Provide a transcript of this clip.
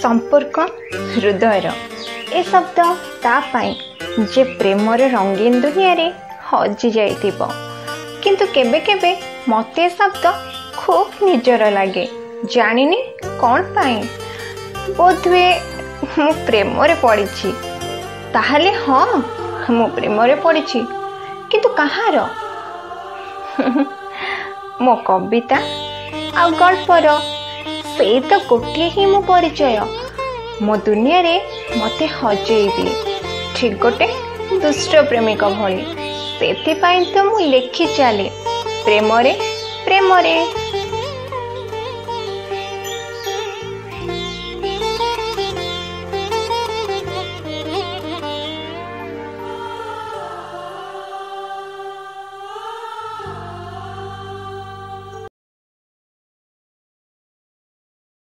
संपर्क हृदयर ए शब्द ता पाई जे प्रेमर रंगीन दुनिया रे हजि जाइथिबो किंतु केबे केबे मते शब्द खूब निजर लगे जानिनी कौन पाई बोधवे मु प्रेम रे पड़ी ताहले हाँ मु प्रेम रे पड़ी किंतु कहार मो कविता आ गल्पर से तो गोटे ही मो परिचय मो दुनिया रे मते हजई दिए ठीक गोटे दुष्ट प्रेमिक भली से तो मु लेखि चले प्रेम रे